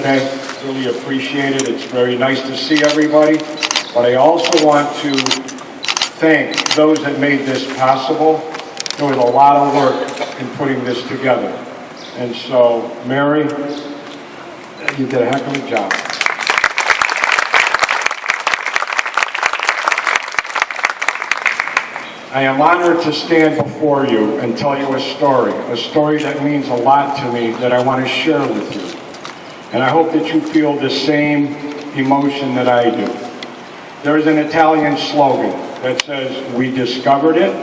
today. Really appreciate it. It's very nice to see everybody. But I also want to thank those that made this possible. There was a lot of work in putting this together. And so, Mary, you did a heck of a job. I am honored to stand before you and tell you a story that means a lot to me that I want to share with you. And I hope that you feel the same emotion that I do. There's an Italian slogan that says, we discovered it,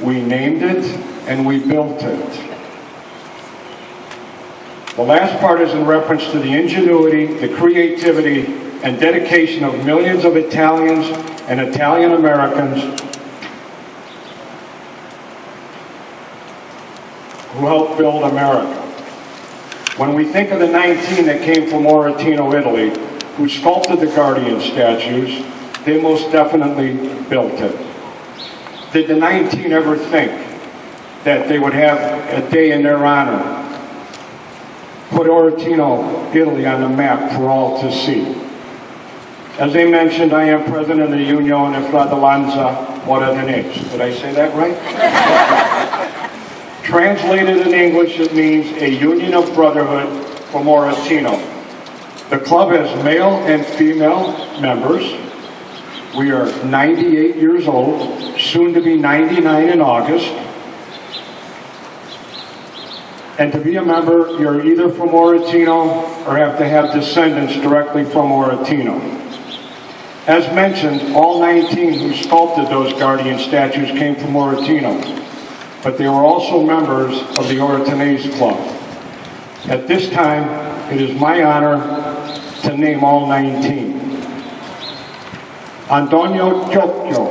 we named it, and we built it. The last part is in reference to the ingenuity, the creativity, and dedication of millions of Italians and Italian Americans who helped build America. When we think of the 19 that came from Oratino, Italy, who sculpted the Guardian statues, they most definitely built it. Did the 19 ever think that they would have a day in their honor, put Oratino, Italy on the map for all to see? As they mentioned, I am president of the Unione Fratellanza Moradanese. Did I say that right? Translated in English, it means a union of brotherhood for Oratino. The club has male and female members. We are 98 years old, soon to be 99 in August. And to be a member, you're either from Oratino or have to have descendants directly from Oratino. As mentioned, all 19 who sculpted those Guardian statues came from Oratino, but they were also members of the Oratinese Club. At this time, it is my honor to name all 19. Antonio Chiocchio,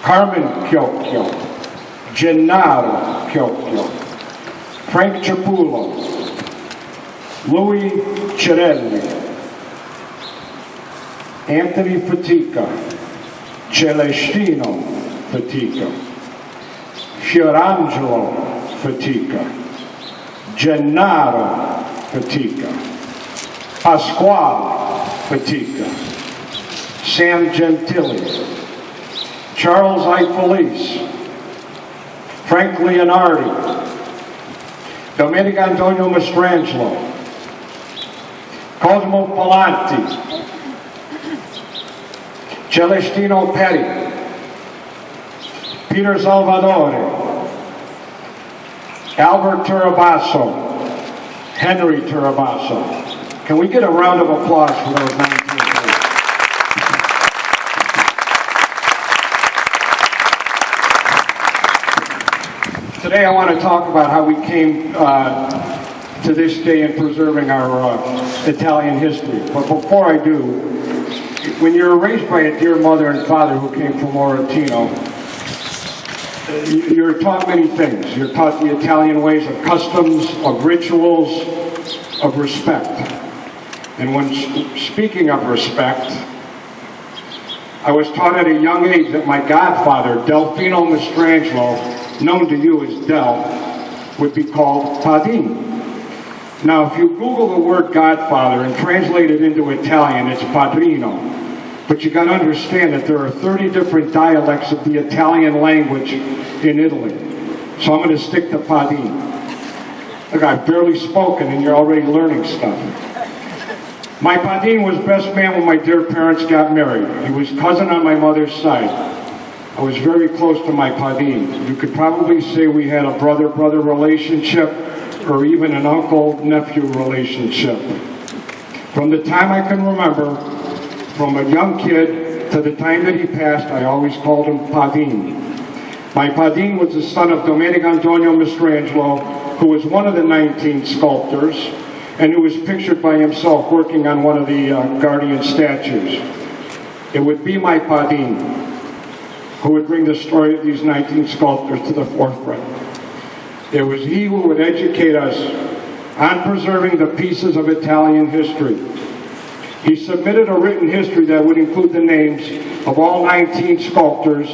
Carmen Chiocchio, Gennaro Chiocchio, Frank Ciapullo, Louis Cirelli, Anthony Fatica, Celestino Fatica, Fiorangelo Fatica, Gennaro Fatica, Pasquale Fatica, Sam Gentili, Charles Ifelis, Frank Leonardi, Domenico Antonio Mastrangelo, Cosimo Pallanti, Celestino Petty, Peter Salvadore, Albert Turabasso, Henry Turabasso. Can we get a round of applause for those 19 people? Today I want to talk about how we came to this day in preserving our Italian history. But before I do, when you're raised by a dear mother and father who came from Oratino, you're taught many things. You're taught the Italian ways of customs, of rituals, of respect. And when speaking of respect, I was taught at a young age that my godfather, Delfino Mastrangelo, known to you as Del, would be called Padin. Now, if you Google the word godfather and translate it into Italian, it's padrino. But you got to understand that there are 30 different dialects of the Italian language in Italy. So I'm going to stick to Padin. Look, I've barely spoken and you're already learning stuff. My Padin was best man when my dear parents got married. He was cousin on my mother's side. I was very close to my Padin. You could probably say we had a brother-brother relationship or even an uncle-nephew relationship. From the time I can remember, from a young kid to the time that he passed, I always called him Padin. My Padin was the son of Domenico Antonio Mastrangelo, who was one of the 19 sculptors, and who was pictured by himself working on one of the Guardian statues. It would be my Padin who would bring the story of these 19 sculptors to the forefront. It was he who would educate us on preserving the pieces of Italian history. He submitted a written history that would include the names of all 19 sculptors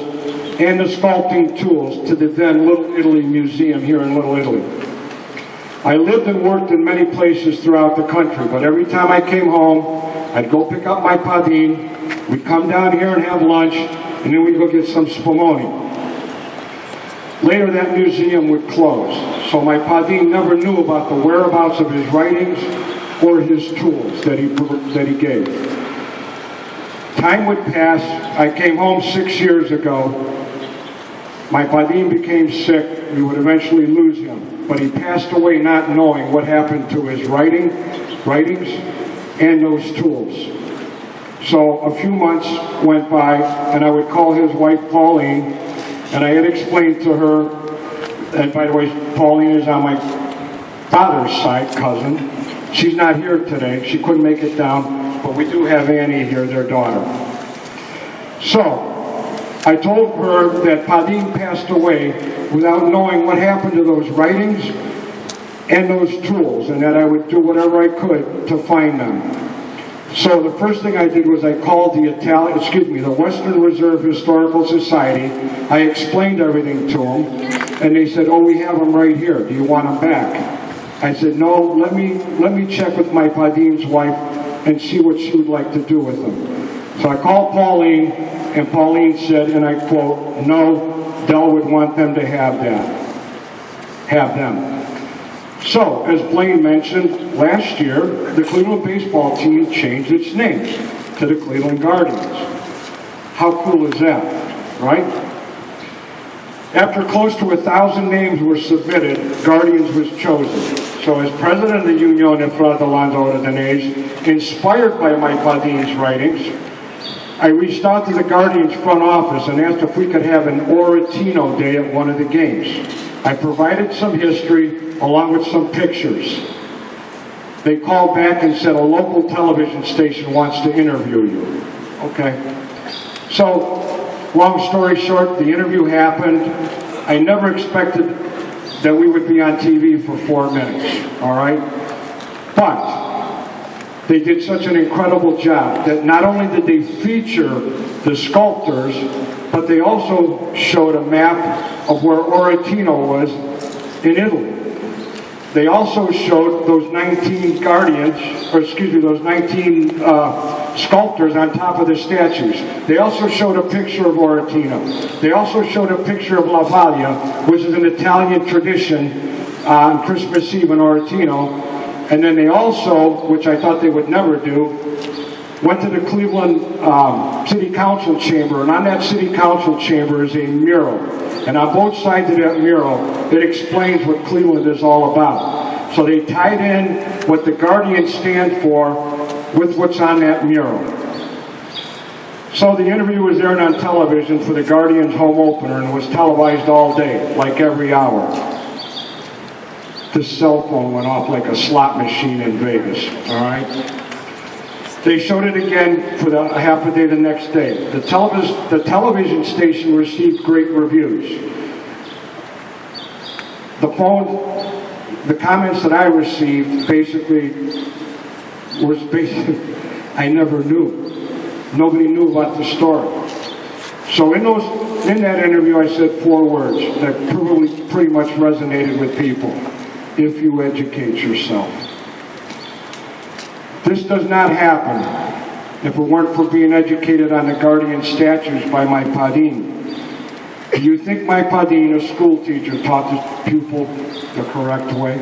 and the sculpting tools to the then Little Italy Museum here in Little Italy. I lived and worked in many places throughout the country, but every time I came home, I'd go pick up my padine, we'd come down here and have lunch, and then we'd go get some spumoni. Later, that museum would close, so my padine never knew about the whereabouts of his writings or his tools that he gave. Time would pass. I came home 6 years ago. My padine became sick. We would eventually lose him, but he passed away not knowing what happened to his writings and those tools. So a few months went by, and I would call his wife Pauline, and I had explained to her, and by the way, Pauline is on my father's side, cousin. She's not here today. She couldn't make it down, but we do have Annie here, their daughter. So I told her that Padine passed away without knowing what happened to those writings and those tools, and that I would do whatever I could to find them. So the first thing I did was I called the Western Reserve Historical Society. I explained everything to them, and they said, "Oh, we have them right here. Do you want them back?" I said, "No, let me check with my Padine's wife and see what she would like to do with them." So I called Pauline, and Pauline said, and I quote, "No, Dell would want them to have them." So, as Blaine mentioned, last year, the Cleveland baseball team changed its name to the Cleveland Guardians. How cool is that, right? After close to 1,000 names were submitted, Guardians was chosen. So as president of the Unione Fra dell'Alonzo Ordenese, inspired by my Padine's writings, I reached out to the Guardians front office and asked if we could have an Oratino Day at one of the games. I provided some history along with some pictures. They called back and said a local television station wants to interview you. Okay. So, long story short, the interview happened. I never expected that we would be on TV for 4 minutes, all right? But they did such an incredible job that not only did they feature the sculptors, but they also showed a map of where Oratino was in Italy. They also showed those 19 those 19 sculptors on top of the statues. They also showed a picture of Oratino. They also showed a picture of La Vaglia, which is an Italian tradition on Christmas Eve in Oratino. And then they also, which I thought they would never do, went to the Cleveland City Council chamber, and on that City Council chamber is a mural. And on both sides of that mural, it explains what Cleveland is all about. So they tied in what the Guardians stand for with what's on that mural. So the interview was aired on television for the Guardians home opener and was televised all day, like every hour. This cell phone went off like a slot machine in Vegas, all right? They showed it again for the half a day the next day. The television station received great reviews. The comments that I received I never knew. Nobody knew about the story. So in that interview, I said 4 words that pretty much resonated with people. If you educate yourself. This does not happen if it weren't for being educated on the Guardian statues by my Padine. Do you think my Padine, a school teacher, taught his pupil the correct way?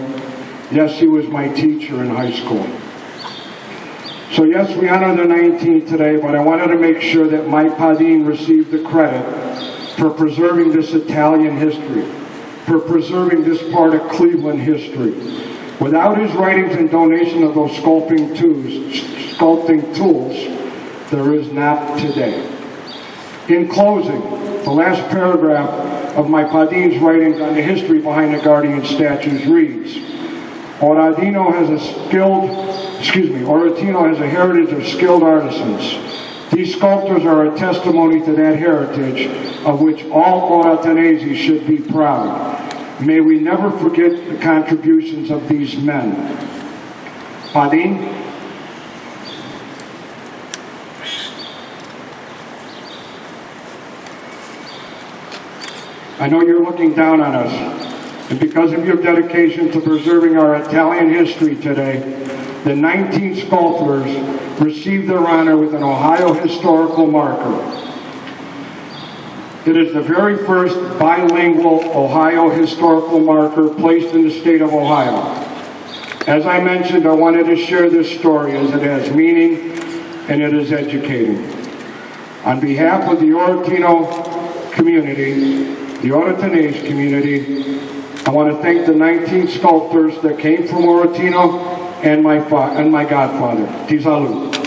Yes, he was my teacher in high school. So yes, we honor the 19th today, but I wanted to make sure that my Padine received the credit for preserving this Italian history, for preserving this part of Cleveland history. Without his writings and donation of those sculpting tools, there is not today. In closing, the last paragraph of my Padine's writings on the history behind the Guardian statues reads, Oratino has a heritage of skilled artisans. These sculptors are a testimony to that heritage of which all Oratanesi should be proud. May we never forget the contributions of these men. Padine? I know you're looking down on us, And because of your dedication to preserving our Italian history today, the 19 sculptors received their honor with an Ohio historical marker. It is the very first bilingual Ohio historical marker placed in the state of Ohio. As I mentioned, I wanted to share this story as it has meaning and it is educating. On behalf of the Oratino community, the Oratonese community, I want to thank the 19 sculptors that came from Oratino and my godfather. Ti saluto.